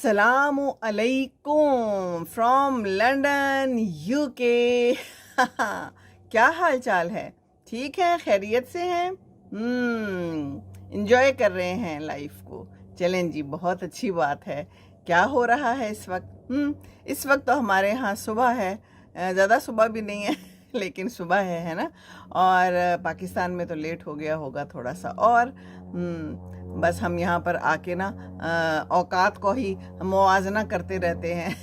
अस्सलामु अलैकुम from London UK. क्या हाल चाल है? ठीक है, खैरियत से हैं? इंजॉय कर रहे हैं लाइफ को। चलें जी, बहुत अच्छी बात है। क्या हो रहा है इस वक्त? इस वक्त तो हमारे यहाँ सुबह है। ज़्यादा सुबह भी नहीं है लेकिन सुबह है ना। और पाकिस्तान में तो लेट हो गया होगा थोड़ा सा। और बस हम यहाँ पर आके ना औकात को ही मुवाजना करते रहते हैं।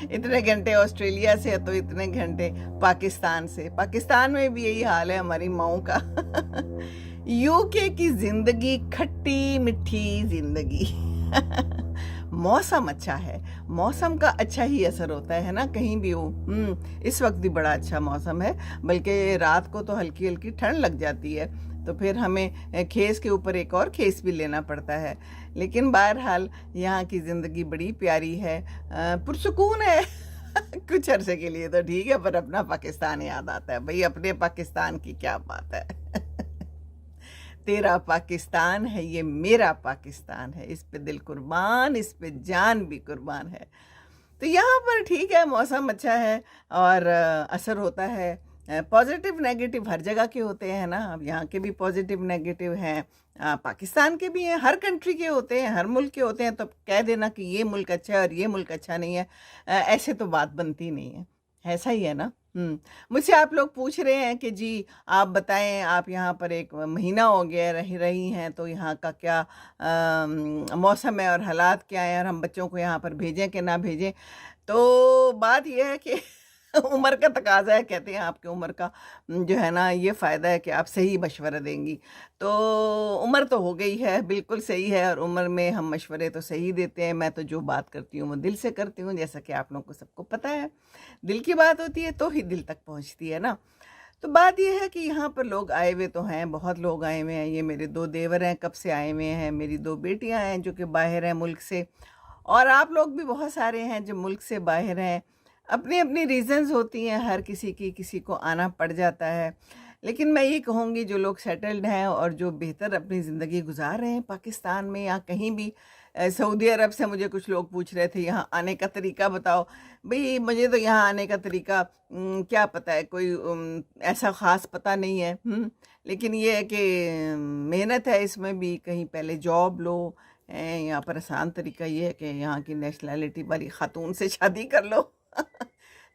इतने घंटे ऑस्ट्रेलिया से तो इतने घंटे पाकिस्तान से। पाकिस्तान में भी यही हाल है हमारी माओ का। यूके की जिंदगी खट्टी मिठी जिंदगी। मौसम अच्छा है, मौसम का अच्छा ही असर होता है ना, कहीं भी हो। इस वक्त भी बड़ा अच्छा मौसम है, बल्कि रात को तो हल्की हल्की ठंड लग जाती है, तो फिर हमें खेस के ऊपर एक और खेस भी लेना पड़ता है। लेकिन बहरहाल यहाँ की ज़िंदगी बड़ी प्यारी है, पुरसुकून है। कुछ अरसे के लिए तो ठीक है, पर अपना पाकिस्तान याद आता है। भाई, अपने पाकिस्तान की क्या बात है। तेरा पाकिस्तान है ये, मेरा पाकिस्तान है, इस पे दिल कुर्बान, इस पे जान भी कुर्बान है। तो यहाँ पर ठीक है, मौसम अच्छा है और असर होता है। पॉजिटिव नेगेटिव हर जगह के होते हैं ना। अब यहाँ के भी पॉजिटिव नेगेटिव हैं, पाकिस्तान के भी हैं, हर कंट्री के होते हैं, हर मुल्क के होते हैं। तो कह देना कि ये मुल्क अच्छा है और ये मुल्क अच्छा नहीं है, ऐसे तो बात बनती नहीं है। ऐसा ही है ना। मुझसे आप लोग पूछ रहे हैं कि जी आप बताएं, आप यहाँ पर एक महीना हो गया रह रही हैं, तो यहाँ का क्या मौसम है और हालात क्या हैं, और हम बच्चों को यहाँ पर भेजें कि ना भेजें। तो बात यह है कि उम्र का तकाजा है, कहते हैं आपकी उम्र का जो है ना, ये फ़ायदा है कि आप सही मशवरा देंगी। तो उम्र तो हो गई है, बिल्कुल सही है, और उम्र में हम मशवरे तो सही देते हैं। मैं तो जो बात करती हूँ वो दिल से करती हूँ, जैसा कि आप लोगों को सबको पता है। दिल की बात होती है तो ही दिल तक पहुँचती है ना। तो बात यह है कि यहाँ पर लोग आए हुए तो हैं, बहुत लोग आए हुए हैं। ये मेरे 2 देवर हैं, कब से आए हुए हैं। मेरी 2 बेटियाँ हैं जो कि बाहर हैं मुल्क से, और आप लोग भी बहुत सारे हैं जो मुल्क से बाहर हैं। अपनी अपनी रीज़न्स होती हैं हर किसी की, किसी को आना पड़ जाता है। लेकिन मैं ये कहूँगी, जो लोग सेटल्ड हैं और जो बेहतर अपनी ज़िंदगी गुजार रहे हैं पाकिस्तान में या कहीं भी, सऊदी अरब से मुझे कुछ लोग पूछ रहे थे यहाँ आने का तरीका बताओ। भाई, मुझे तो यहाँ आने का तरीका क्या पता है, कोई ऐसा ख़ास पता नहीं है। लेकिन ये है कि मेहनत है इसमें भी, कहीं पहले जॉब लो। यहाँ पर आसान तरीका ये है कि यहाँ की नेशनैलिटी वाली ख़ातून से शादी कर लो।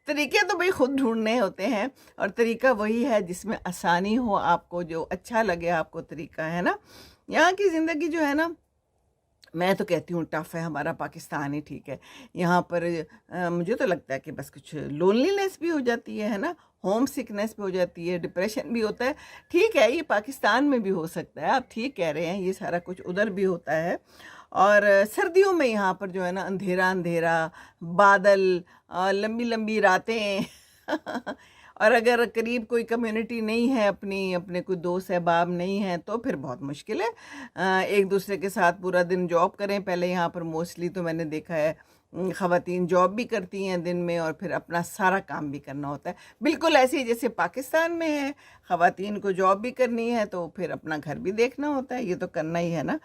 तरीके तो भाई खुद ढूंढने होते हैं, और तरीका वही है जिसमें आसानी हो, आपको जो अच्छा लगे आपको तरीका, है ना। यहाँ की ज़िंदगी जो है ना, मैं तो कहती हूँ टफ़ है। हमारा पाकिस्तान ही ठीक है। यहाँ पर मुझे तो लगता है कि बस कुछ लोनलीनेस भी हो जाती है ना, होम सिकनेस भी हो जाती है, डिप्रेशन भी होता है। ठीक है, ये पाकिस्तान में भी हो सकता है, आप ठीक कह रहे हैं, ये सारा कुछ उधर भी होता है। और सर्दियों में यहाँ पर जो है ना, अंधेरा अंधेरा, बादल, लंबी लंबी रातें। और अगर करीब कोई कम्युनिटी नहीं है अपनी, अपने कोई दोस्त अहबाब नहीं है, तो फिर बहुत मुश्किल है। एक दूसरे के साथ पूरा दिन जॉब करें। पहले यहाँ पर मोस्टली तो मैंने देखा है ख़वातीन जॉब भी करती हैं दिन में, और फिर अपना सारा काम भी करना होता है, बिल्कुल ऐसे ही जैसे पाकिस्तान में है। ख़वातीन को जॉब भी करनी है तो फिर अपना घर भी देखना होता है, ये तो करना ही है ना।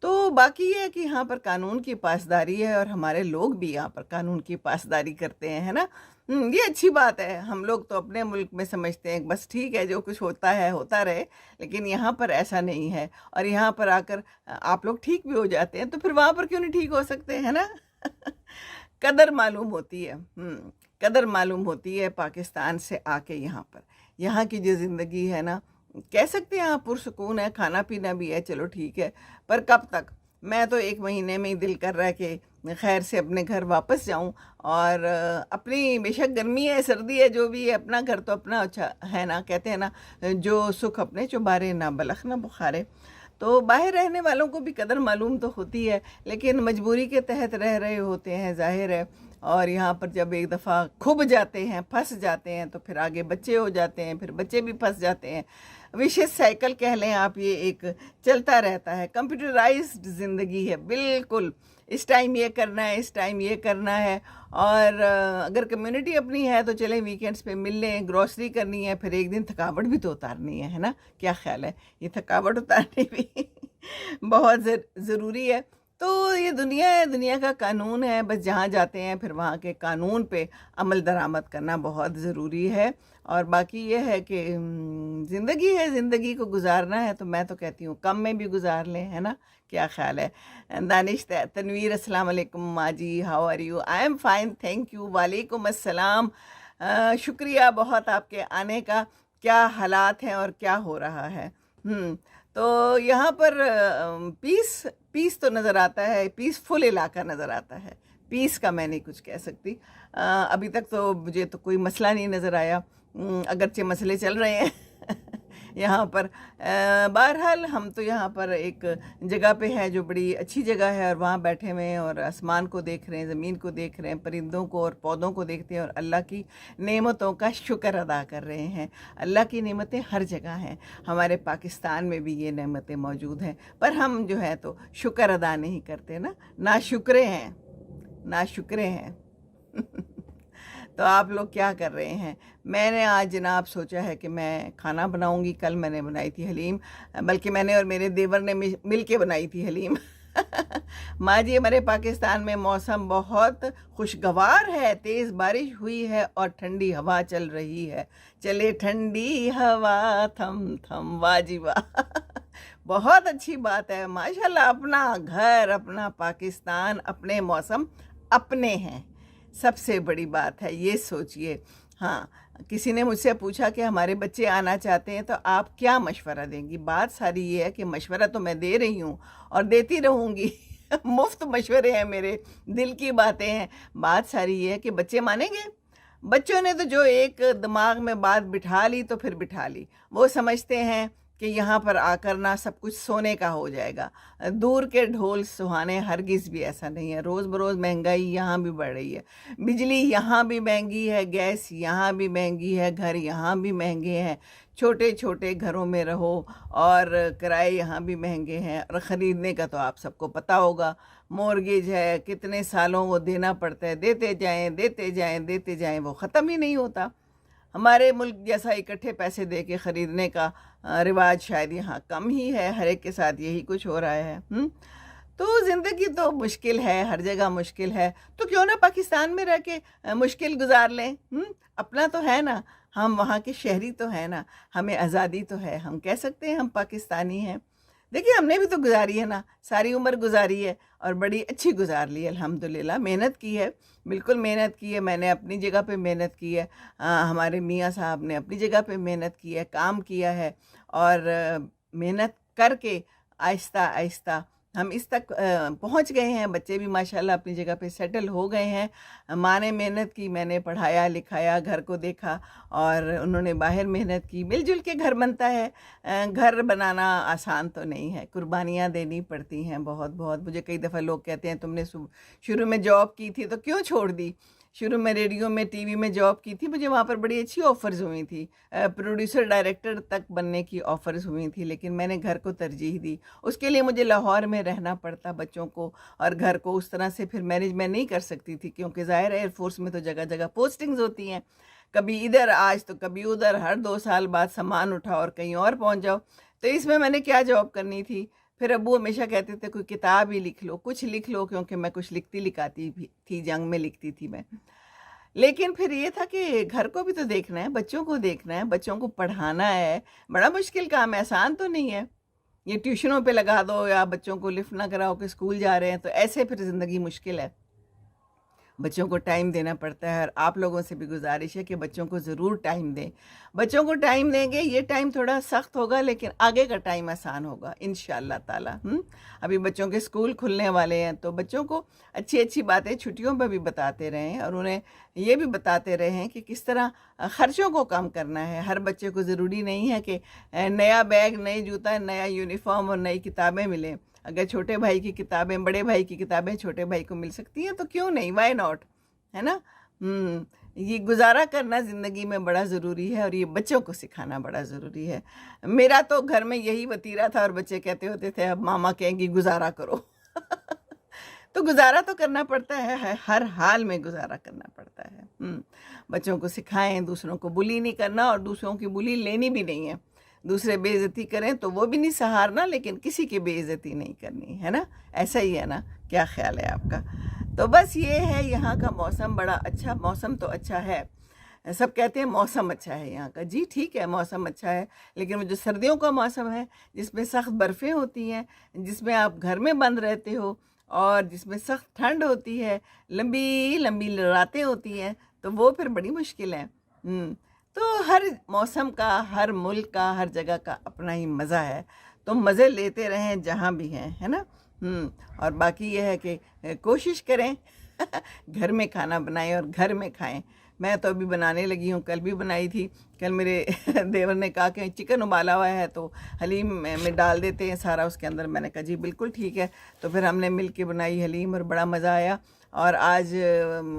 तो बाकी ये है कि यहाँ पर कानून की पासदारी है, और हमारे लोग भी यहाँ पर कानून की पासदारी करते हैं, है ना। ये अच्छी बात है। हम लोग तो अपने मुल्क में समझते हैं बस ठीक है, जो कुछ होता है होता रहे, लेकिन यहाँ पर ऐसा नहीं है। और यहाँ पर आकर आप लोग ठीक भी हो जाते हैं, तो फिर वहाँ पर क्यों नहीं ठीक हो सकते, है ना। कदर मालूम होती है, कदर मालूम होती है पाकिस्तान से आके। यहाँ पर यहाँ की जो ज़िंदगी है ना, कह सकते हैं आप पुरसुकून है, खाना पीना भी है, चलो ठीक है, पर कब तक। मैं तो 1 महीने में ही दिल कर रहा है कि खैर से अपने घर वापस जाऊं, और अपनी, बेशक गर्मी है सर्दी है जो भी है, अपना घर तो अपना अच्छा है ना। कहते हैं ना, जो सुख अपने चुबारे, ना बलख ना बुखारे। तो बाहर रहने वालों को भी कदर मालूम तो होती है, लेकिन मजबूरी के तहत रह रहे होते हैं, जाहिर है। और यहाँ पर जब एक दफ़ा खुब जाते हैं, फंस जाते हैं, तो फिर आगे बच्चे हो जाते हैं, फिर बच्चे भी फंस जाते हैं। विशेष साइकिल कह लें आप, ये एक चलता रहता है। कंप्यूटराइज्ड ज़िंदगी है बिल्कुल। इस टाइम ये करना है, इस टाइम ये करना है। और अगर कम्युनिटी अपनी है तो चलें वीकेंड्स पे मिल लें, ग्रॉसरी करनी है, फिर एक दिन थकावट भी तो उतारनी है ना। क्या ख्याल है? ये थकावट उतारनी भी बहुत ज़रूरी है। तो ये दुनिया है, दुनिया का कानून है, बस जहाँ जाते हैं फिर वहाँ के कानून पे अमल दरामद करना बहुत ज़रूरी है। और बाकी ये है कि ज़िंदगी है, ज़िंदगी को गुजारना है तो मैं तो कहती हूँ कम में भी गुजार लें, है ना? क्या ख्याल है? दानिश तनवीर, अस्सलाम वालेकुम माँ जी, how are you? I am fine, thank you. वालेकुम अस्सलाम। शुक्रिया बहुत आपके आने का। क्या हालात हैं और क्या हो रहा है? तो यहाँ पर पीस पीस तो नज़र आता है, पीसफुल इलाका नज़र आता है। पीस का मैं नहीं कुछ कह सकती। अभी तक तो मुझे तो कोई मसला नहीं नज़र आया, अगरचे मसले चल रहे हैं यहाँ पर। बहरहाल हम तो यहाँ पर एक जगह पे है जो बड़ी अच्छी जगह है, और वहाँ बैठे हुए हैं और आसमान को देख रहे हैं, ज़मीन को देख रहे हैं, परिंदों को और पौधों को देखते हैं और अल्लाह की नेमतों का शुक्र अदा कर रहे हैं। अल्लाह की नेमतें हर जगह हैं, हमारे पाकिस्तान में भी ये नेमतें मौजूद हैं, पर हम जो है तो शुक्र अदा नहीं करते ना, नाशुक्रे हैं, नाशुक्रे हैं तो आप लोग क्या कर रहे हैं? मैंने आज जनाब सोचा है कि मैं खाना बनाऊंगी। कल मैंने बनाई थी हलीम, बल्कि मैंने और मेरे देवर ने मिल के बनाई थी हलीम माँ जी, हमारे पाकिस्तान में मौसम बहुत खुशगवार है, तेज़ बारिश हुई है और ठंडी हवा चल रही है। चले ठंडी हवा थम थम, वाह जी वाह बहुत अच्छी बात है माशाल्लाह। अपना घर, अपना पाकिस्तान, अपने मौसम अपने हैं, सबसे बड़ी बात है, ये सोचिए। हाँ, किसी ने मुझसे पूछा कि हमारे बच्चे आना चाहते हैं तो आप क्या मशवरा देंगी? बात सारी ये है कि मशवरा तो मैं दे रही हूँ और देती रहूँगी मुफ्त मशवरे हैं मेरे, दिल की बातें हैं। बात सारी ये है कि बच्चे मानेंगे। बच्चों ने तो जो एक दिमाग में बात बिठा ली तो फिर बिठा ली, वो समझते हैं कि यहाँ पर आकर ना सब कुछ सोने का हो जाएगा। दूर के ढोल सुहाने, हरगिज़ भी ऐसा नहीं है। रोज़ बरोज़ महंगाई यहाँ भी बढ़ रही है, बिजली यहाँ भी महंगी है, गैस यहाँ भी महंगी है, घर यहाँ भी महंगे हैं, छोटे छोटे घरों में रहो और किराए यहाँ भी महंगे हैं, और ख़रीदने का तो आप सबको पता होगा, मॉर्गेज है, कितने सालों वो देना पड़ता है, देते जाएं देते जाएं देते जाएं, वो ख़त्म ही नहीं होता। हमारे मुल्क जैसा इकट्ठे पैसे दे के ख़रीदने का रिवाज शायद यहाँ कम ही है, हर एक के साथ यही कुछ हो रहा है। तो ज़िंदगी तो मुश्किल है, हर जगह मुश्किल है, तो क्यों ना पाकिस्तान में रह के मुश्किल गुजार लें। अपना तो है ना, हम वहाँ के शहरी तो है ना, हमें आज़ादी तो है, हम कह सकते हैं हम पाकिस्तानी हैं। देखिए हमने भी तो गुजारी है ना, सारी उम्र गुजारी है और बड़ी अच्छी गुजार ली है अल्हम्दुलिल्लाह। मेहनत की है, बिल्कुल मेहनत की है, मैंने अपनी जगह पे मेहनत की है, हमारे मियाँ साहब ने अपनी जगह पे मेहनत की है, काम किया है, और मेहनत करके आहिस्ता आहिस्ता हम इस तक पहुंच गए हैं। बच्चे भी माशाल्लाह अपनी जगह पे सेटल हो गए हैं। माँ ने मेहनत की, मैंने पढ़ाया लिखाया, घर को देखा, और उन्होंने बाहर मेहनत की। मिलजुल के घर बनता है। घर बनाना आसान तो नहीं है, कुर्बानियाँ देनी पड़ती हैं बहुत बहुत। मुझे कई दफ़ा लोग कहते हैं तुमने शुरू में जॉब की थी तो क्यों छोड़ दी? शुरू में रेडियो में, टीवी में जॉब की थी, मुझे वहाँ पर बड़ी अच्छी ऑफ़र्स हुई थी, प्रोड्यूसर डायरेक्टर तक बनने की ऑफ़र्स हुई थी, लेकिन मैंने घर को तरजीह दी। उसके लिए मुझे लाहौर में रहना पड़ता, बच्चों को और घर को उस तरह से फिर मैनेज मैं नहीं कर सकती थी, क्योंकि ज़ाहिर है एयरफोर्स में तो जगह जगह पोस्टिंग्स होती हैं, कभी इधर आज तो कभी उधर, हर 2 साल बाद सामान उठाओ और कहीं और पहुँच जाओ। तो इसमें मैंने क्या जॉब करनी थी? फिर अब्बू हमेशा कहते थे कोई किताब ही लिख लो, कुछ लिख लो, क्योंकि मैं कुछ लिखाती भी थी, जंग में लिखती थी मैं। लेकिन फिर ये था कि घर को भी तो देखना है, बच्चों को देखना है, बच्चों को पढ़ाना है। बड़ा मुश्किल काम है, आसान तो नहीं है। ये ट्यूशनों पे लगा दो या बच्चों को लिफ्ट ना कराओ कि स्कूल जा रहे हैं, तो ऐसे फिर ज़िंदगी मुश्किल है। बच्चों को टाइम देना पड़ता है, और आप लोगों से भी गुजारिश है कि बच्चों को ज़रूर टाइम दें। बच्चों को टाइम देंगे, ये टाइम थोड़ा सख्त होगा लेकिन आगे का टाइम आसान होगा इंशाअल्लाह ताला। अभी बच्चों के स्कूल खुलने वाले हैं, तो बच्चों को अच्छी अच्छी बातें छुट्टियों पर भी बताते रहें, और उन्हें ये भी बताते रहें कि किस तरह ख़र्चों को कम करना है। हर बच्चे को ज़रूरी नहीं है कि नया बैग, नई जूता, नया यूनिफॉर्म और नई किताबें मिलें। अगर छोटे भाई की किताबें, बड़े भाई की किताबें छोटे भाई को मिल सकती हैं तो क्यों नहीं, वाई नॉट, है ना? ये गुजारा करना ज़िंदगी में बड़ा ज़रूरी है, और ये बच्चों को सिखाना बड़ा ज़रूरी है। मेरा तो घर में यही वतीरा था, और बच्चे कहते होते थे अब मामा कहेंगी गुजारा करो तो गुजारा तो करना पड़ता है, हर हाल में गुजारा करना पड़ता है। बच्चों को सिखाएं दूसरों को बुली नहीं करना, और दूसरों की बुली लेनी भी नहीं है। दूसरे बेइज्जती करें तो वो भी नहीं सहारना, लेकिन किसी की बेइज्जती नहीं करनी है ना। ऐसा ही है ना, क्या ख्याल है आपका? तो बस ये है, यहाँ का मौसम बड़ा अच्छा, मौसम तो अच्छा है। सब कहते हैं मौसम अच्छा है यहाँ का, जी ठीक है मौसम अच्छा है, लेकिन वो जो सर्दियों का मौसम है जिसमें सख्त बर्फ़ें होती हैं, जिसमें आप घर में बंद रहते हो और जिसमें सख्त ठंड होती है, लंबी लंबी रातें होती हैं, तो वो फिर बड़ी मुश्किल है। तो हर मौसम का, हर मुल्क का, हर जगह का अपना ही मज़ा है, तो मज़े लेते रहें जहाँ भी हैं, है ना। और बाकी ये है कि कोशिश करें घर में खाना बनाएं और घर में खाएं। मैं तो अभी बनाने लगी हूँ, कल भी बनाई थी। कल मेरे देवर ने कहा कि चिकन उबाला हुआ है तो हलीम में डाल देते हैं सारा उसके अंदर। मैंने कहा जी बिल्कुल ठीक है। तो फिर हमने मिल के बनाई हलीम और बड़ा मज़ा आया। और आज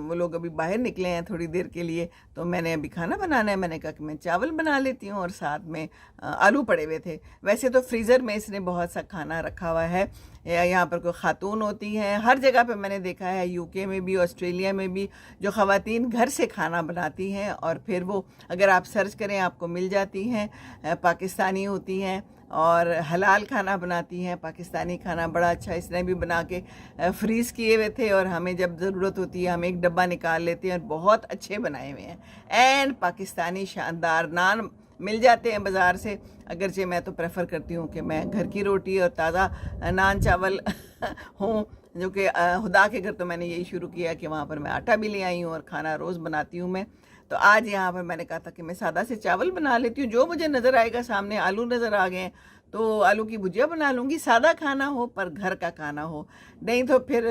वो लोग अभी बाहर निकले हैं थोड़ी देर के लिए, तो मैंने अभी खाना बनाना है। मैंने कहा कि मैं चावल बना लेती हूँ और साथ में आलू पड़े हुए थे। वैसे तो फ्रीज़र में इसने बहुत सा खाना रखा हुआ है। यहाँ पर कोई ख़ातून होती हैं, हर जगह पे मैंने देखा है, यूके में भी, ऑस्ट्रेलिया में भी, जो ख़वातीन घर से खाना बनाती हैं और फिर वो अगर आप सर्च करें आपको मिल जाती हैं। पाकिस्तानी होती हैं और हलाल खाना बनाती हैं। पाकिस्तानी खाना बड़ा अच्छा इसने भी बना के फ्रीज़ किए हुए थे, और हमें जब ज़रूरत होती है हम एक डब्बा निकाल लेते हैं, और बहुत अच्छे बनाए हुए हैं। एंड पाकिस्तानी शानदार नान मिल जाते हैं बाज़ार से। अगरचे मैं तो प्रेफर करती हूँ कि मैं घर की रोटी और ताज़ा नान चावल हों, जो कि खुदा के घर तो मैंने यही शुरू किया कि वहाँ पर मैं आटा भी ले आई हूँ और खाना रोज़ बनाती हूँ मैं। तो आज यहाँ पर मैंने कहा था कि मैं सादा से चावल बना लेती हूँ, जो मुझे नज़र आएगा सामने। आलू नज़र आ गए तो आलू की भुजिया बना लूँगी। सादा खाना हो पर घर का खाना हो, नहीं तो फिर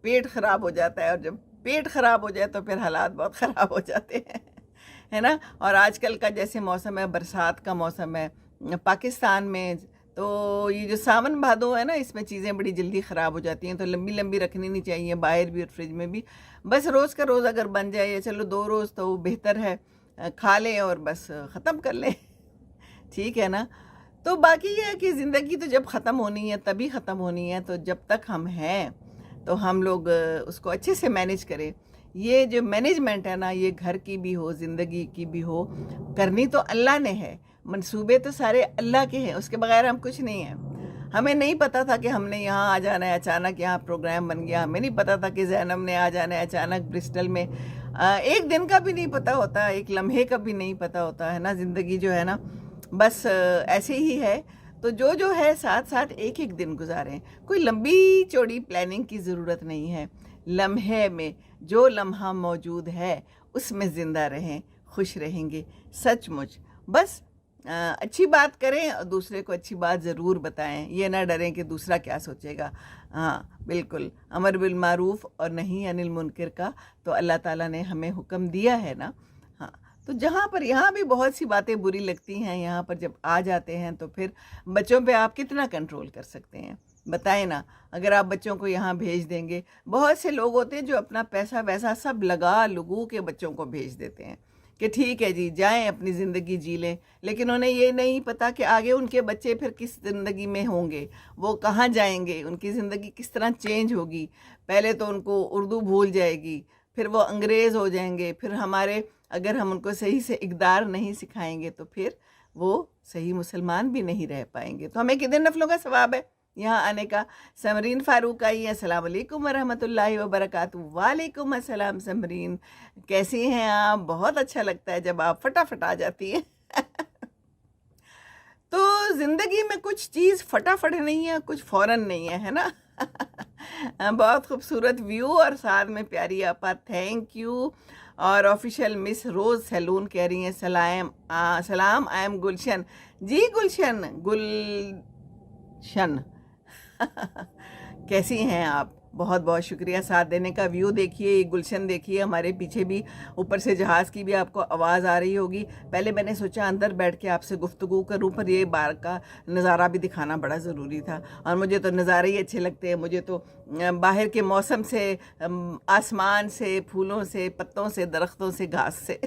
पेट ख़राब हो जाता है, और जब पेट ख़राब हो जाए तो फिर हालात बहुत ख़राब हो जाते हैं, है ना। और आजकल का जैसे मौसम है, बरसात का मौसम है पाकिस्तान में, तो ये जो सावन भादो है ना, इसमें चीज़ें बड़ी जल्दी ख़राब हो जाती हैं। तो लंबी लंबी रखनी नहीं चाहिए, बाहर भी और फ्रिज में भी। बस रोज़ का रोज़ अगर बन जाए, या चलो 2 रोज़ तो बेहतर है, खा लें और बस ख़त्म कर लें ठीक है ना। तो बाकी ये है कि ज़िंदगी तो जब ख़त्म होनी है तभी ख़त्म होनी है, तो जब तक हम हैं तो हम लोग उसको अच्छे से मैनेज करें। ये जो मैनेजमेंट है ना, ये घर की भी हो, ज़िंदगी की भी हो, करनी तो अल्लाह ने है। मंसूबे तो सारे अल्लाह के हैं, उसके बगैर हम कुछ नहीं हैं। हमें नहीं पता था कि हमने यहाँ आ जाना है, अचानक यहाँ प्रोग्राम बन गया। हमें नहीं पता था कि ज़ैनब ने आ जाना है अचानक ब्रिस्टल में। एक दिन का भी नहीं पता होता, एक लम्हे का भी नहीं पता होता है ना। ज़िंदगी जो है ना, बस ऐसे ही है। तो जो है साथ साथ एक एक दिन गुजारें, कोई लंबी चौड़ी प्लानिंग की ज़रूरत नहीं है। लम्हे में जो लम्हा मौजूद है उसमें ज़िंदा रहें, खुश रहेंगे सचमुच। बस अच्छी बात करें और दूसरे को अच्छी बात ज़रूर बताएं, ये ना डरें कि दूसरा क्या सोचेगा। हाँ बिल्कुल, अमर बिल मारूफ और नहीं अनिल मुनकर का तो अल्लाह ताला ने हमें हुक्म दिया है ना। हाँ, तो जहाँ पर यहाँ भी बहुत सी बातें बुरी लगती हैं, यहाँ पर जब आ जाते हैं तो फिर बच्चों पे आप कितना कंट्रोल कर सकते हैं, बताएं ना। अगर आप बच्चों को यहाँ भेज देंगे, बहुत से लोग होते हैं जो अपना पैसा वैसा सब लगा लुगू के बच्चों को भेज देते हैं कि ठीक है जी जाएं अपनी ज़िंदगी जी लें, लेकिन उन्हें ये नहीं पता कि आगे उनके बच्चे फिर किस ज़िंदगी में होंगे, वो कहाँ जाएंगे, उनकी ज़िंदगी किस तरह चेंज होगी। पहले तो उनको उर्दू भूल जाएगी, फिर वो अंग्रेज़ हो जाएंगे, फिर हमारे अगर हम उनको सही से इक़दार नहीं सिखाएंगे तो फिर वो सही मुसलमान भी नहीं रह पाएंगे। तो हमें कितने नफलों का सवाब है यहाँ आने का। समरीन फ़ारूक आई है, अस्सलाम वालेकुम वरहमतुल्लाहि वबरकातुहू। वालेकुम अस्सलाम समरीन, कैसी हैं आप? बहुत अच्छा लगता है जब आप फटाफट आ जाती हैं तो ज़िंदगी में कुछ चीज़ फटाफट नहीं है, कुछ फ़ौरन नहीं है, है ना बहुत खूबसूरत व्यू और साथ में प्यारी आपा, थैंक यू। और ऑफिशियल मिस रोज़ सैलून कह रही हैं सलाम, आई एम गुलशन। जी गुलशन, गुलशन कैसी हैं आप? बहुत बहुत शुक्रिया साथ देने का। व्यू देखिए, गुलशन देखिए, हमारे पीछे भी ऊपर से जहाज़ की भी आपको आवाज़ आ रही होगी। पहले मैंने सोचा अंदर बैठ के आपसे गुफ्तगू करूं, पर ये बाहर का नज़ारा भी दिखाना बड़ा ज़रूरी था, और मुझे तो नज़ारे ही अच्छे लगते हैं। मुझे तो बाहर के मौसम से, आसमान से, फूलों से, पत्तों से, दरख्तों से, घास से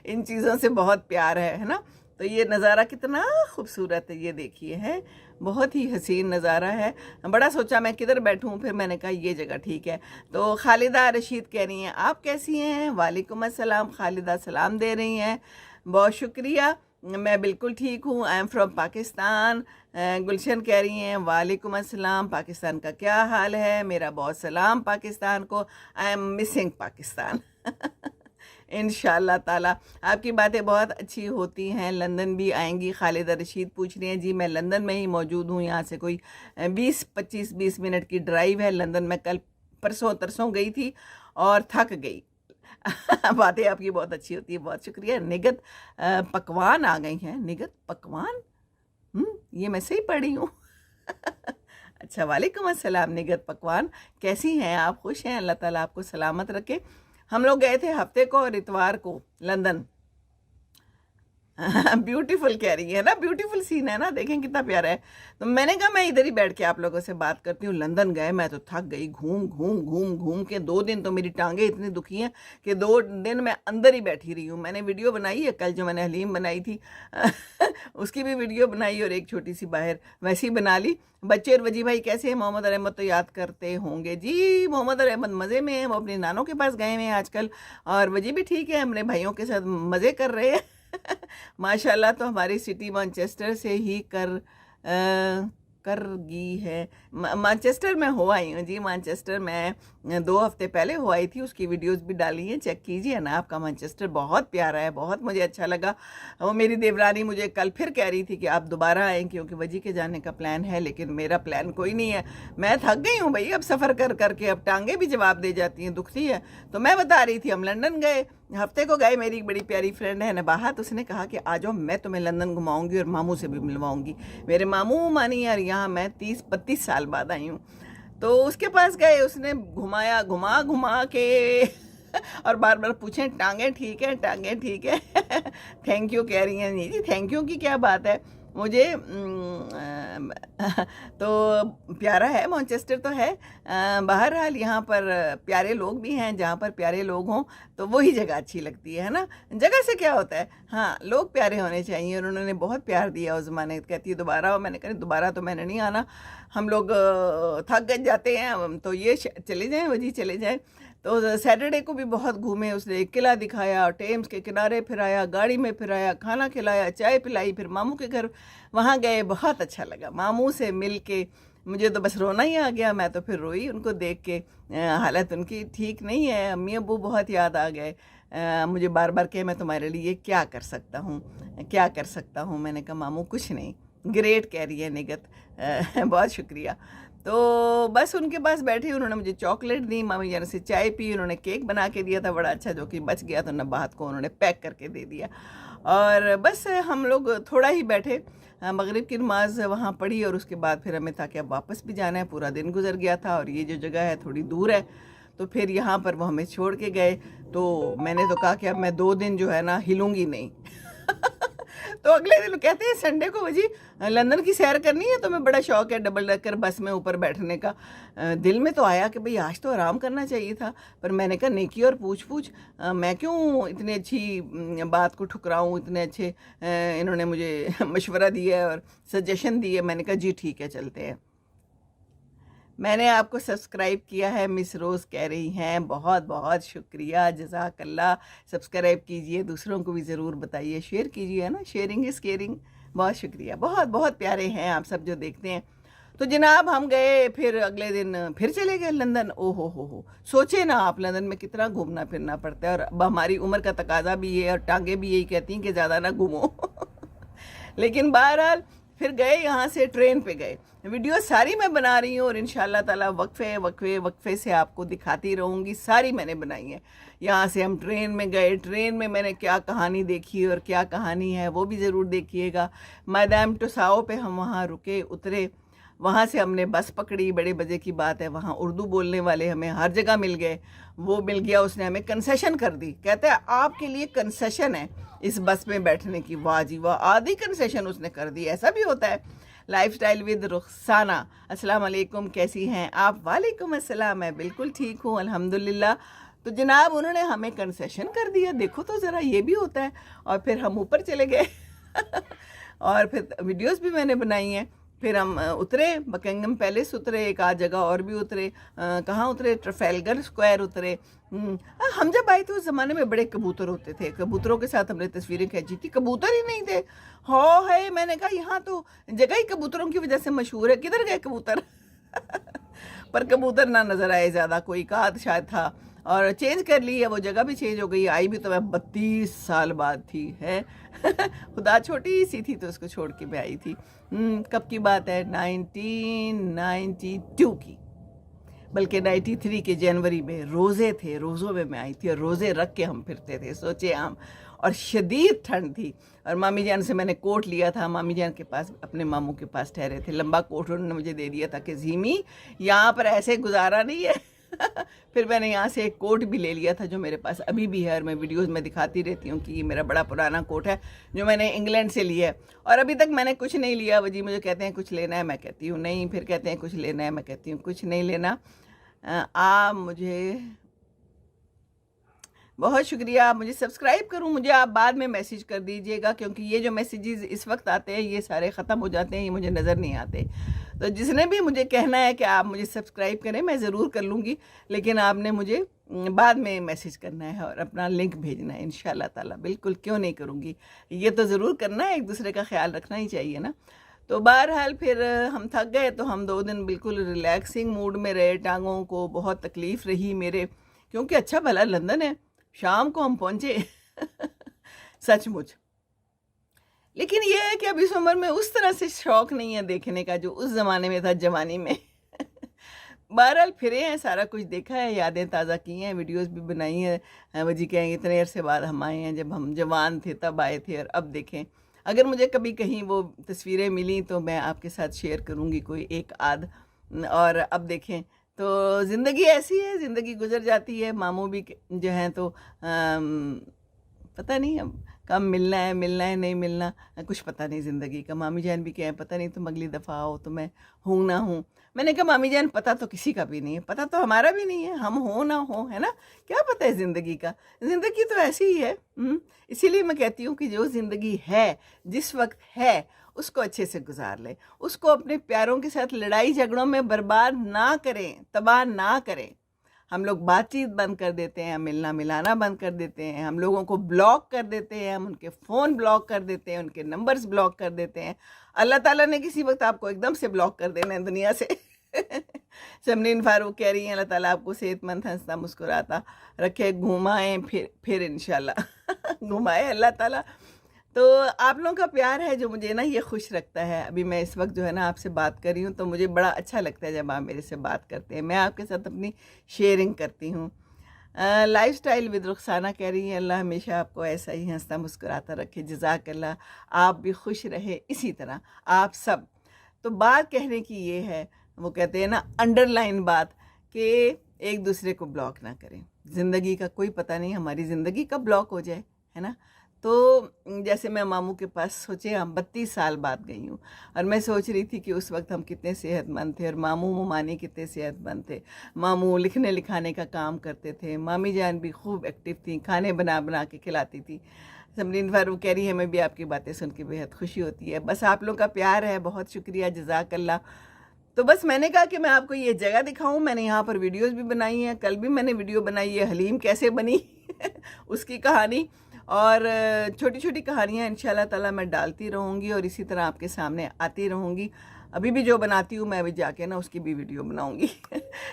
इन चीज़ों से बहुत प्यार है ना। तो ये नज़ारा कितना खूबसूरत है, ये देखिए, है बहुत ही हसीन नज़ारा है। बड़ा सोचा मैं किधर बैठूं, फिर मैंने कहा ये जगह ठीक है। तो खालिदा रशीद कह रही हैं आप कैसी हैं? वालेकुम अस्सलाम खालिदा, सलाम दे रही हैं, बहुत शुक्रिया। मैं बिल्कुल ठीक हूँ, आई एम फ्रॉम पाकिस्तान। गुलशन कह रही हैं वालेकुम अस्सलाम, पाकिस्तान का क्या हाल है? मेरा बहुत सलाम पाकिस्तान को, आई एम मिसिंग पाकिस्तान। इंशाल्लाह ताला आपकी बातें बहुत अच्छी होती हैं। लंदन भी आएंगी? खालिदा रशीद पूछ रही हैं। जी मैं लंदन में ही मौजूद हूँ, यहाँ से कोई 20 मिनट की ड्राइव है। लंदन में कल परसों तरसों गई थी और थक गई। बातें आपकी बहुत अच्छी होती है, बहुत शुक्रिया। निगत पकवान आ गई हैं। निगत पकवान, ये मैं सही पढ़ी हूँ? अच्छा, वालेकुम अस्सलाम निगत पकवान, कैसी हैं आप? खुश हैं? अल्लाह ताला आपको सलामत रखे। हम लोग गए थे हफ्ते को और इतवार को लंदन। ब्यूटीफुल कह रही है ना, ब्यूटीफुल सीन है ना, देखें कितना प्यारा है। तो मैंने कहा मैं इधर ही बैठ के आप लोगों से बात करती हूँ। लंदन गए, मैं तो थक गई, घूम घूम घूम घूम के 2 दिन तो मेरी टांगे इतनी दुखी हैं कि 2 दिन मैं अंदर ही बैठी रही हूँ। मैंने वीडियो बनाई है कल, जो मैंने हलीम बनाई थी उसकी भी वीडियो बनाई और एक छोटी सी बाहर वैसी ही बना ली। बच्चे और वजी भाई कैसे हैं? मोहम्मद अहमद तो याद करते होंगे। जी मोहम्मद अहमद मज़े में हैं, वो अपनी नानों के पास गए हुए हैं आजकल। और वजी भी ठीक है, अपने भाइयों के साथ मज़े कर रहे हैं। माशाल्लाह। तो हमारी सिटी मैनचेस्टर से ही करगी है। मैनचेस्टर में हो आई हूँ जी। मैनचेस्टर में 2 हफ्ते पहले हो आई थी, उसकी वीडियोस भी डाली हैं, चेक कीजिए ना। आपका मैनचेस्टर बहुत प्यारा है, बहुत मुझे अच्छा लगा। वो मेरी देवरानी मुझे कल फिर कह रही थी कि आप दोबारा आएँ, क्योंकि वजी के जाने का प्लान है, लेकिन मेरा प्लान कोई नहीं है। मैं थक गई हूँ भाई, अब सफ़र कर करके अब टांगे भी जवाब दे जाती हैं, दुखती है। तो मैं बता रही थी हम लंदन गए, हफ्ते को गए। मेरी एक बड़ी प्यारी फ्रेंड है नबाहत, उसने कहा कि आ जाओ, मैं तुम्हें लंदन घुमाऊंगी और मामू से भी मिलवाऊंगी। मेरे मामू मानी यार, यहाँ मैं 30-32 साल बाद आई हूँ। तो उसके पास गए, उसने घुमाया, घुमा घुमा के और बार बार पूछें टांगे ठीक है, टांगे ठीक है। थैंक यू कह रही हैं। नहीं जी, थैंक यू की क्या बात है। मुझे तो प्यारा है, मैनचेस्टर तो है। बहरहाल यहाँ पर प्यारे लोग भी हैं, जहाँ पर प्यारे लोग हों तो वही जगह अच्छी लगती है ना। जगह से क्या होता है, हाँ लोग प्यारे होने चाहिए। और उन्होंने बहुत प्यार दिया उस ज़माने। कहती है दोबारा, मैंने कहा दोबारा तो मैंने नहीं आना, हम लोग थक गए जाते हैं, तो ये चले जाएँ, वजी चले जाएँ। तो सैटरडे को भी बहुत घूमे, उसने एक किला दिखाया, टेम्स के किनारे फिराया, गाड़ी में फिराया, खाना खिलाया, चाय पिलाई, फिर मामू के घर वहाँ गए, बहुत अच्छा लगा मामू से मिल के। मुझे तो बस रोना ही आ गया, मैं तो फिर रोई उनको देख के। हालत उनकी ठीक नहीं है, अम्मी अब्बू बहुत याद आ गए। मुझे बार बार कहे मैं तुम्हारे लिए क्या कर सकता हूँ, क्या कर सकता हूँ। मैंने कहा मामू कुछ नहीं, ग्रेट कह रही है निगत। बहुत शुक्रिया। तो बस उनके पास बैठी, उन्होंने मुझे चॉकलेट दी, मामी जान से चाय पी, उन्होंने केक बना के दिया था बड़ा अच्छा, जो कि बच गया तो नबाहत को उन्होंने पैक करके दे दिया। और बस हम लोग थोड़ा ही बैठे, मगरिब की नमाज वहाँ पढ़ी और उसके बाद फिर हमें था कि अब वापस भी जाना है। पूरा दिन गुजर गया था और ये जो जगह है थोड़ी दूर है, तो फिर यहाँ पर वो हमें छोड़ के गए। तो मैंने तो कहा कि अब मैं 2 दिन जो है ना हिलूंगी नहीं। तो अगले दिन कहते हैं संडे को वजी लंदन की सैर करनी है, तो मैं बड़ा शौक है डबल डेकर बस में ऊपर बैठने का। दिल में तो आया कि भाई आज तो आराम करना चाहिए था, पर मैंने कहा नेकी और पूछ पूछ, मैं क्यों इतनी अच्छी बात को ठुकराऊँ। इतने अच्छे इन्होंने मुझे मशवरा दिया है और सजेशन दी है। मैंने कहा जी ठीक है, चलते हैं। मैंने आपको सब्सक्राइब किया है, मिस रोज़ कह रही हैं, बहुत बहुत शुक्रिया, जज़ाकल्लाह। सब्सक्राइब कीजिए, दूसरों को भी ज़रूर बताइए, शेयर कीजिए, है ना, शेयरिंग इज़ केयरिंग। बहुत शुक्रिया, बहुत बहुत प्यारे हैं आप सब जो देखते हैं। तो जनाब हम गए, फिर अगले दिन फिर चले गए लंदन। ओ हो, सोचे ना आप लंदन में कितना घूमना फिरना पड़ता है, और अब हमारी उम्र का तकाजा भी है और टांगे भी यही कहती हैं कि ज़्यादा ना घूमो। लेकिन बहरहाल फिर गए, यहाँ से ट्रेन पे गए। वीडियो सारी मैं बना रही हूँ और इंशाल्लाह ताला वक्फे से आपको दिखाती रहूँगी। सारी मैंने बनाई है। यहाँ से हम ट्रेन में गए, ट्रेन में मैंने क्या कहानी देखी और क्या कहानी है वो भी ज़रूर देखिएगा। मैदाम टुसाओ पे हम वहाँ रुके, उतरे, वहाँ से हमने बस पकड़ी। बड़े मज़े की बात है, वहाँ उर्दू बोलने वाले हमें हर जगह मिल गए। वो मिल गया, उसने हमें कंसेशन कर दी, कहता है आपके लिए कंसेशन है इस बस में बैठने की। वाह जी वाह, आधी कंसेशन उसने कर दी। ऐसा भी होता है। लाइफस्टाइल विद रुखसाना, अस्सलाम वालेकुम, कैसी हैं आप? वालेकुम अस्सलाम, मैं बिल्कुल ठीक हूँ अल्हम्दुलिल्लाह। तो जनाब उन्होंने हमें कंसेशन कर दिया, देखो तो ज़रा, ये भी होता है। और फिर हम ऊपर चले गए। और फिर वीडियोस भी मैंने बनाई हैं फिर हम उतरे, बकिंगम पैलेस उतरे, एक आध जगह और भी उतरे। कहाँ उतरे? ट्रफेलगर स्क्वायर उतरे। हम जब आए थे उस ज़माने में बड़े कबूतर होते थे, कबूतरों के साथ हमने तस्वीरें खींची थी, कबूतर ही नहीं थे। हो है, मैंने कहा यहाँ तो जगह ही कबूतरों की वजह से मशहूर है, किधर गए कबूतर? पर कबूतर ना नज़र आए ज़्यादा, कोई का शायद था, और चेंज कर ली है, वो जगह भी चेंज हो गई। आई भी तो मैं 32 साल बाद थी है। खुदा छोटी सी थी तो उसको छोड़ के मैं आई थी। कब की बात है? 1992 की, बल्कि 93 के जनवरी में। रोज़े थे, रोज़ों में मैं आई थी और रोज़े रख के हम फिरते थे, सोचे हम। और शदीद ठंड थी और मामी जान से मैंने कोट लिया था, मामी जान के पास, अपने मामू के पास ठहरे थे। लंबा कोट उन्होंने मुझे दे दिया था कि ज़ीमी यहाँ पर ऐसे गुजारा नहीं है। फिर मैंने यहाँ से एक कोट भी ले लिया था जो मेरे पास अभी भी है, और मैं वीडियोस में दिखाती रहती हूँ कि ये मेरा बड़ा पुराना कोट है जो मैंने इंग्लैंड से लिया है। और अभी तक मैंने कुछ नहीं लिया। वजी मुझे कहते हैं कुछ लेना है, मैं कहती हूँ नहीं, फिर कहते हैं कुछ लेना है, मैं कहती हूँ कुछ नहीं लेना। आप मुझे, बहुत शुक्रिया, आप मुझे सब्सक्राइब करूं, मुझे आप बाद में मैसेज कर दीजिएगा, क्योंकि ये जो मैसेजेस इस वक्त आते हैं ये सारे ख़त्म हो जाते हैं, ये मुझे नज़र नहीं आते। तो जिसने भी मुझे कहना है कि आप मुझे सब्सक्राइब करें, मैं ज़रूर कर लूँगी, लेकिन आपने मुझे बाद में मैसेज करना है और अपना लिंक भेजना है इंशाल्लाह ताला। बिल्कुल, क्यों नहीं करूँगी, ये तो ज़रूर करना है, एक दूसरे का ख्याल रखना ही चाहिए ना। तो बहरहाल फिर हम थक गए, तो हम 2 दिन बिल्कुल रिलैक्सिंग मूड में रहे। टांगों को बहुत तकलीफ़ रही मेरे, क्योंकि अच्छा भला लंदन है, शाम को हम पहुँचे। सचमुच। लेकिन ये है कि अब इस उम्र में उस तरह से शौक़ नहीं है देखने का जो उस ज़माने में था, जवानी में। बहरहाल फिरे हैं, सारा कुछ देखा है, यादें ताज़ा की हैं, वीडियोस भी बनाई हैं। वजी कहेंगे इतने अरसे बाद हम आए हैं, जब हम जवान थे तब आए थे और अब देखें। अगर मुझे कभी कहीं वो तस्वीरें मिली तो मैं आपके साथ शेयर करूँगी कोई एक आध। और अब देखें तो ज़िंदगी ऐसी है, ज़िंदगी गुजर जाती है। मामू भी जो हैं तो पता नहीं अब कब मिलना है नहीं मिलना, कुछ पता नहीं ज़िंदगी का। मामी जान भी कहें पता नहीं तुम अगली दफ़ा आओ तो मैं हूँ ना हूँ। मैंने कहा मामी जान पता तो किसी का भी नहीं है, पता तो हमारा भी नहीं है, हम हो ना हो, है ना, क्या पता है ज़िंदगी का। ज़िंदगी तो ऐसी ही है। इसीलिए मैं कहती हूँ कि जो ज़िंदगी है, जिस वक्त है, उसको अच्छे से गुजार लें, उसको अपने प्यारों के साथ लड़ाई झगड़ों में बर्बाद ना करें, तबाह ना करें। हम लोग बातचीत बंद कर देते हैं, मिलना मिलाना बंद कर देते हैं, हम लोगों को ब्लॉक कर देते हैं, हम उनके फ़ोन ब्लॉक कर देते हैं, उनके नंबर्स ब्लॉक कर देते हैं। अल्लाह ताला ने किसी वक्त आपको एकदम से ब्लॉक कर देना है दुनिया से। समरीन फारूक कह रही हैं अल्लाह ताला आपको सेहतमंद, हंसता मुस्कुराता रखे, घुमाएँ फिर इंशाल्लाह। घुमाए अल्लाह ताला। तो आप लोगों का प्यार है जो मुझे ना ये खुश रखता है। अभी मैं इस वक्त जो है ना आपसे बात कर रही हूँ तो मुझे बड़ा अच्छा लगता है जब आप मेरे से बात करते हैं, मैं आपके साथ अपनी शेयरिंग करती हूँ। लाइफस्टाइल विद रुखसाना कह रही हैं अल्लाह हमेशा आपको ऐसा ही हंसता मुस्कुराता रखे, जज़ाकल्लाह, आप भी खुश रहे इसी तरह, आप सब। तो बात कहने की ये है, वो कहते हैं ना अंडरलाइन बात, कि एक दूसरे को ब्लॉक ना करें। ज़िंदगी का कोई पता नहीं हमारी ज़िंदगी कब ब्लॉक हो जाए, है ना। तो जैसे मैं मामू के पास, सोचे हम 32 साल बाद गई हूँ, और मैं सोच रही थी कि उस वक्त हम कितने सेहतमंद थे और मामू मुमानी कितने सेहतमंद थे। मामू लिखने लिखाने का काम करते थे, मामी जान भी खूब एक्टिव थी, खाने बना बना के खिलाती थी। समरीन फारूक कह रही है हमें भी आपकी बातें सुन के बेहद खुशी होती है। बस आप लोगों का प्यार है, बहुत शुक्रिया, जज़ाकल्लाह। तो बस मैंने कहा कि मैं आपको ये जगह दिखाऊं। मैंने यहाँ पर वीडियोस भी बनाई हैं, कल भी मैंने वीडियो बनाई है हलीम कैसे बनी उसकी कहानी, और छोटी छोटी कहानियाँ इंशाल्लाह ताला मैं डालती रहूँगी और इसी तरह आपके सामने आती रहूँगी। अभी भी जो बनाती हूँ मैं अभी जाके ना उसकी भी वीडियो बनाऊँगी।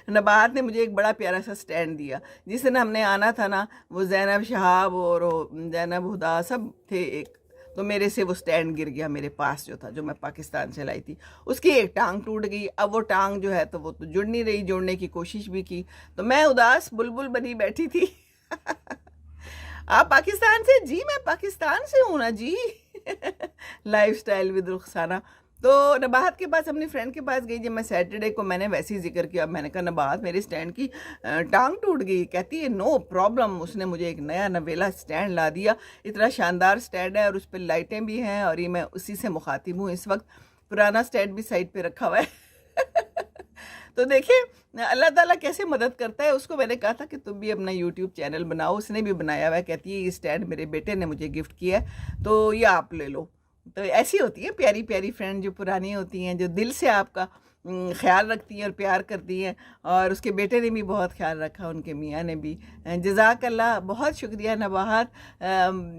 नबाहत ने मुझे एक बड़ा प्यारा सा स्टैंड दिया, जिस दिन हमने आना था ना, वो ज़ैनब शहाब और ज़ैनब हुदा सब थे एक, तो मेरे से वो स्टैंड गिर गया मेरे पास जो था, जो मैं पाकिस्तान से लाई थी। उसकी एक टांग टूट गई। अब वो टांग जो है तो वो तो जुड़ नहीं रही, जोड़ने की कोशिश भी की तो मैं उदास बुलबुल बनी बैठी थी। आप पाकिस्तान से? जी मैं पाकिस्तान से हूँ ना जी। Lifestyle with Rukhsana. तो नबाहत के पास, अपनी फ्रेंड के पास गई जब मैं सैटरडे को, मैंने वैसे ही जिक्र किया। मैंने कहा नबाहत मेरे स्टैंड की टांग टूट गई। कहती है नो प्रॉब्लम। उसने मुझे एक नया नवेला स्टैंड ला दिया, इतना शानदार स्टैंड है और उस पर लाइटें भी हैं, और ये मैं उसी से मुखातिब हूँ इस वक्त। पुराना स्टैंड भी साइड पे रखा हुआ है। तो देखिए अल्लाह ताला कैसे मदद करता है। उसको मैंने कहा था कि तुम भी अपना यूट्यूब चैनल बनाओ, उसने भी बनाया हुआ है। कहती है ये स्टैंड मेरे बेटे ने मुझे गिफ्ट किया है तो ये आप ले लो। तो ऐसी होती है प्यारी प्यारी फ्रेंड जो पुरानी होती हैं, जो दिल से आपका ख्याल रखती हैं और प्यार करती हैं। और उसके बेटे ने भी बहुत ख्याल रखा, उनके मियाँ ने भी। जज़ाकल्लाह, बहुत शुक्रिया नबाहत।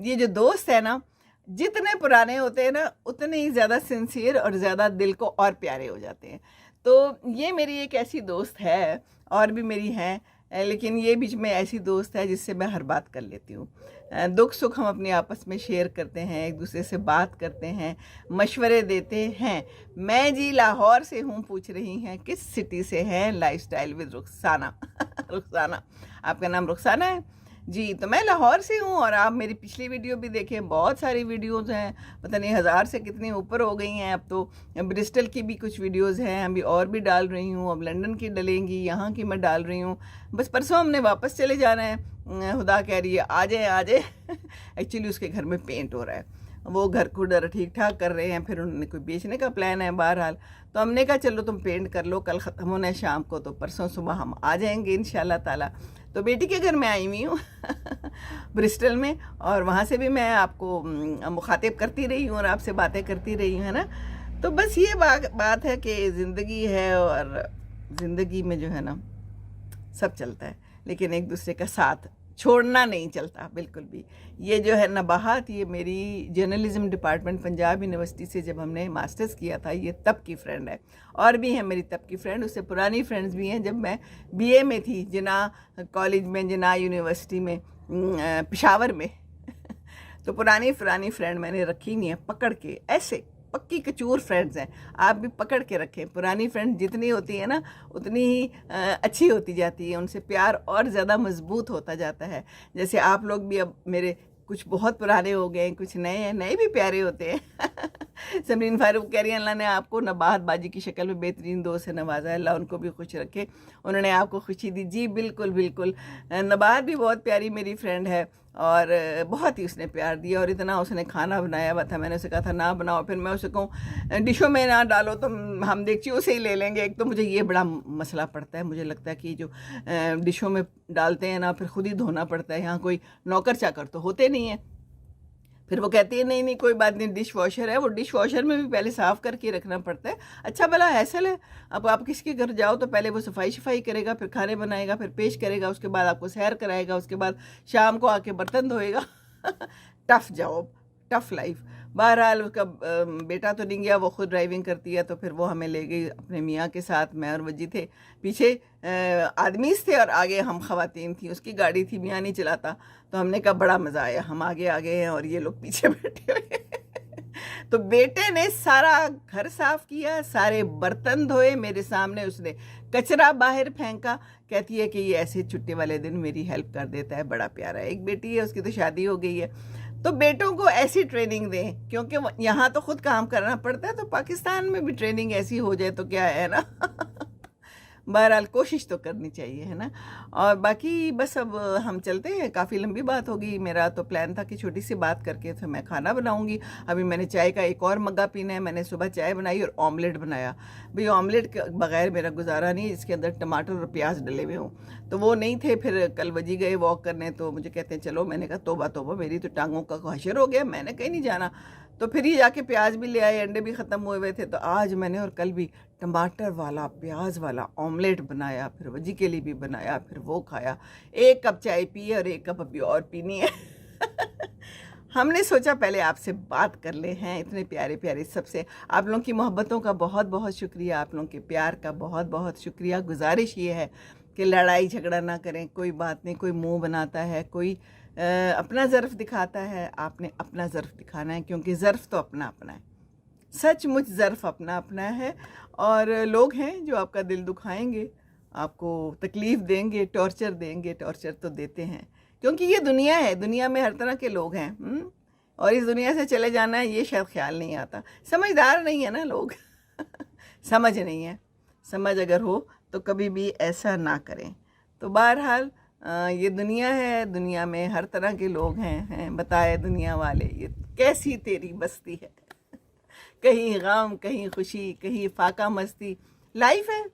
ये जो दोस्त है ना, जितने पुराने होते हैं ना उतने ही ज़्यादा सिंसियर और ज़्यादा दिल को और प्यारे हो जाते हैं। तो ये मेरी एक ऐसी दोस्त है, और भी मेरी हैं, लेकिन ये बीच में ऐसी दोस्त है जिससे मैं हर बात कर लेती हूँ। दुख सुख हम अपने आपस में शेयर करते हैं, एक दूसरे से बात करते हैं, मशवरे देते हैं। मैं जी लाहौर से हूँ, पूछ रही हैं किस सिटी से हैं? Lifestyle with Rukhsana. रुखसाना, आपका नाम रुखसाना है जी? तो मैं लाहौर से हूँ, और आप मेरी पिछली वीडियो भी देखें, बहुत सारी वीडियोज़ हैं, पता नहीं 1000 से कितनी ऊपर हो गई हैं अब तो। ब्रिस्टल की भी कुछ वीडियोज़ हैं, अभी और भी डाल रही हूँ, अब लंदन की डलेंगी, यहाँ की मैं डाल रही हूँ। बस परसों हमने वापस चले जाना है, खुदा कह रही है आ जाए आ जाए। एक्चुअली उसके घर में पेंट हो रहा है, वो घर को ठीक ठाक कर रहे हैं, फिर उन्होंने कोई बेचने का प्लान है बहरहाल। तो हमने कहा चलो तुम पेंट कर लो, कल ख़त्म होना है शाम को, तो परसों सुबह हम आ जाएंगे इंशाल्लाह ताला। तो बेटी के घर में आई हुई हूँ ब्रिस्टल में, और वहाँ से भी मैं आपको मुखातिब करती रही हूँ और आपसे बातें करती रही हूँ, है ना। तो बस ये बात है कि ज़िंदगी है, और ज़िंदगी में जो है ना सब चलता है, लेकिन एक दूसरे का साथ छोड़ना नहीं चलता बिल्कुल भी। ये जो है नबाहत, ये मेरी जर्नलिज्म डिपार्टमेंट पंजाब यूनिवर्सिटी से जब हमने मास्टर्स किया था, ये तब की फ्रेंड है, और भी है मेरी तब की फ्रेंड, उससे पुरानी फ्रेंड्स भी हैं। जब मैं बीए में थी, जिना कॉलेज में, जिना यूनिवर्सिटी में, पेशावर में तो पुरानी फ्रेंड मैंने रखी नहीं है पकड़ के, ऐसे पक्की कचूर फ्रेंड्स हैं। आप भी पकड़ के रखें, पुरानी फ्रेंड जितनी होती है ना उतनी ही अच्छी होती जाती है, उनसे प्यार और ज़्यादा मजबूत होता जाता है। जैसे आप लोग भी अब मेरे कुछ बहुत पुराने हो गए हैं, कुछ नए हैं, नए भी प्यारे होते हैं। समरीन फारूक कह रही हैं अल्लाह ने आपको नबाहत बाजी की शक्ल में बेहतरीन दोस्त से नवाजा है, अल्लाह उनको भी खुश रखे, उन्होंने आपको खुशी दी। जी बिल्कुल बिल्कुल, नबाहत भी बहुत प्यारी मेरी फ्रेंड है, और बहुत ही उसने प्यार दिया, और इतना उसने खाना बनाया हुआ था। मैंने उसे कहा था ना बनाओ, फिर मैं उसे कहूँ डिशों में ना डालो तो हम देगचियों से ही ले लेंगे। एक तो मुझे ये बड़ा मसला पड़ता है, मुझे लगता है कि जो डिशों में डालते हैं ना, फिर खुद ही धोना पड़ता है, यहाँ कोई नौकर चाकर तो होते नहीं है। फिर वो कहती है नहीं नहीं कोई बात नहीं, डिश वॉशर है, वो डिश वॉशर में भी पहले साफ़ करके रखना पड़ता है। अच्छा भला हैसल है, अब आप किसी के घर जाओ तो पहले वो सफाई करेगा, फिर खाने बनाएगा, फिर पेश करेगा, उसके बाद आपको सैर कराएगा, उसके बाद शाम को आके बर्तन धोएगा। Tough job, tough life. बहरहाल उसका बेटा तो नहीं गया, वो खुद ड्राइविंग करती है, तो फिर वो हमें ले गई अपने मियाँ के साथ। मैं और वजी थे पीछे, आदमी थे और आगे हम ख़वातीन थी, उसकी गाड़ी थी, मियाँ नहीं चलाता। तो हमने कहा बड़ा मज़ा आया, हम आगे आ गए हैं और ये लोग पीछे बैठे हुए हैं। तो बेटे ने सारा घर साफ़ किया, सारे बर्तन धोए मेरे सामने, उसने कचरा बाहर फेंका। कहती है कि ये ऐसे छुट्टी वाले दिन मेरी हेल्प कर देता है, बड़ा प्यारा है। एक बेटी है, उसकी तो शादी हो गई है। तो बेटों को ऐसी ट्रेनिंग दें, क्योंकि यहाँ तो खुद काम करना पड़ता है, तो पाकिस्तान में भी ट्रेनिंग ऐसी हो जाए तो क्या है ना। बहरहाल कोशिश तो करनी चाहिए, है ना। और बाकी बस अब हम चलते हैं, काफ़ी लंबी बात होगी। मेरा तो प्लान था कि छोटी सी बात करके तो मैं खाना बनाऊंगी। अभी मैंने चाय का एक और मग्गा पीना है, मैंने सुबह चाय बनाई और ऑमलेट बनाया। भाई ऑमलेट के बगैर मेरा गुजारा नहीं, इसके अंदर टमाटर और प्याज डले हुए हों, तो वो नहीं थे। फिर कल वजी गए वॉक करने, तो मुझे कहते हैं चलो, मैंने कहा तोबा तोबा, मेरी तो टांगों का हशर हो गया, मैंने कहीं नहीं जाना। तो फिर ही जाके प्याज भी ले आए, अंडे भी ख़त्म हुए हुए थे, तो आज मैंने और कल भी टमाटर वाला प्याज वाला ऑमलेट बनाया, फिर वजी के लिए भी बनाया, फिर वो खाया। 1 कप चाय पी और 1 कप अभी और पीनी है। हमने सोचा पहले आपसे बात कर ले हैं, इतने प्यारे प्यारे सबसे। आप लोगों की मोहब्बतों का बहुत बहुत शुक्रिया, आप लोगों के प्यार का बहुत बहुत शुक्रिया। गुजारिश ये है कि लड़ाई झगड़ा ना करें, कोई बात नहीं। कोई मुंह बनाता है, कोई अपना ज़र्फ़ दिखाता है, आपने अपना ज़र्फ़ दिखाना है, क्योंकि ज़र्फ़ तो अपना अपना है, सचमुच ज़र्फ़ अपना अपना है। और लोग हैं जो आपका दिल दुखाएंगे, आपको तकलीफ़ देंगे, टॉर्चर देंगे, टॉर्चर तो देते हैं, क्योंकि ये दुनिया है, दुनिया में हर तरह के लोग हैं। और इस दुनिया से चले जाना है ये शायद ख्याल नहीं आता। समझदार नहीं है ना लोग। समझ नहीं है, समझ अगर हो तो कभी भी ऐसा ना करें। तो बहरहाल ये दुनिया है, दुनिया में हर तरह के लोग हैं। बताए दुनिया वाले ये कैसी तेरी बस्ती है। कहीं गम, कहीं खुशी, कहीं फाका मस्ती। लाइफ है,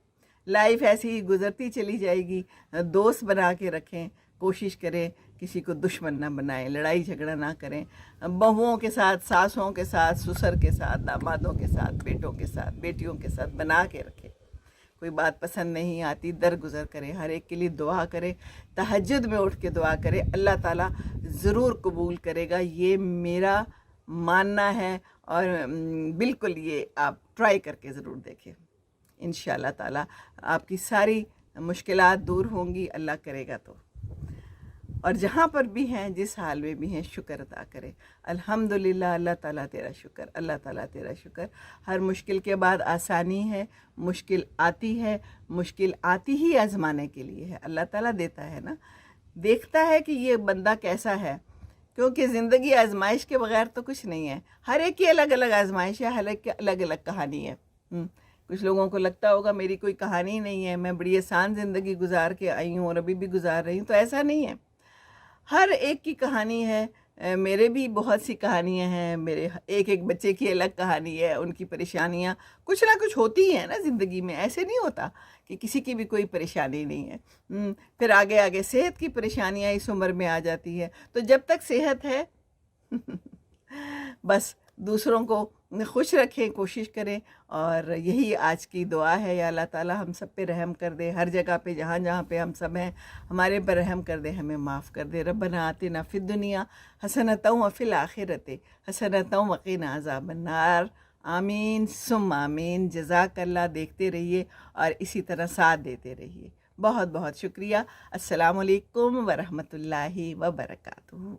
लाइफ ऐसी ही गुजरती चली जाएगी। दोस्त बना के रखें, कोशिश करें कि किसी को दुश्मन ना बनाएं, लड़ाई झगड़ा ना करें, बहुओं के साथ, सासों के साथ, ससुर के साथ, दामादों के साथ, बेटों के साथ, बेटियों के साथ बना के रखें। कोई बात पसंद नहीं आती दरगुजर करें, हर एक के लिए दुआ करें, तहज्जुद में उठ के दुआ करें, अल्लाह ताला ज़रूर कबूल करेगा, ये मेरा मानना है। और बिल्कुल ये आप ट्राई करके ज़रूर देखें, इंशाअल्लाह ताला आपकी सारी मुश्किलात दूर होंगी, अल्लाह करेगा तो। और जहाँ पर भी हैं, जिस हाल में भी हैं, शुक्र अदा करें। अल्हम्दुलिल्लाह, अल्लाह ताला तेरा शुक्र, अल्लाह ताला तेरा शुक्र। हर मुश्किल के बाद आसानी है, मुश्किल आती है, मुश्किल आती ही आजमाने के लिए है। अल्लाह ताला देता है ना, देखता है कि ये बंदा कैसा है, क्योंकि ज़िंदगी आजमाइश के बगैर तो कुछ नहीं है। हर एक की अलग अलग आजमाइश है, हर एक की अलग अलग कहानी है। कुछ लोगों को लगता होगा मेरी कोई कहानी नहीं है, मैं बड़ी आसान ज़िंदगी गुजार के आई हूँ और अभी भी गुजार रही हूँ, तो ऐसा नहीं है। हर एक की कहानी है। मेरे भी बहुत सी कहानियाँ हैं, मेरे एक एक बच्चे की अलग कहानी है, उनकी परेशानियाँ कुछ ना कुछ होती ही हैं ना ज़िंदगी में। ऐसे नहीं होता कि किसी की भी कोई परेशानी नहीं है। फिर आगे आगे सेहत की परेशानियाँ इस उम्र में आ जाती है। तो जब तक सेहत है बस दूसरों को खुश रखें, कोशिश करें। और यही आज की दुआ है, या अल्लाह ताला हम सब पे रहम कर दे, हर जगह पे जहाँ जहाँ पे हम सब हैं हमारे पर रहम कर दे, हमें माफ़ कर दे। रब्बना आतिना फिद दुनिया हसनतौ व फिल आखिरति हसनतौ व क़िना अज़ाबन्नार। आमीन सुम आमीन। जज़ाकल्लाह। देखते रहिए और इसी तरह साथ देते रहिए। बहुत बहुत शुक्रिया। अस्सलामु अलैकुम व रहमतुल्लाहि व बरकातुहू।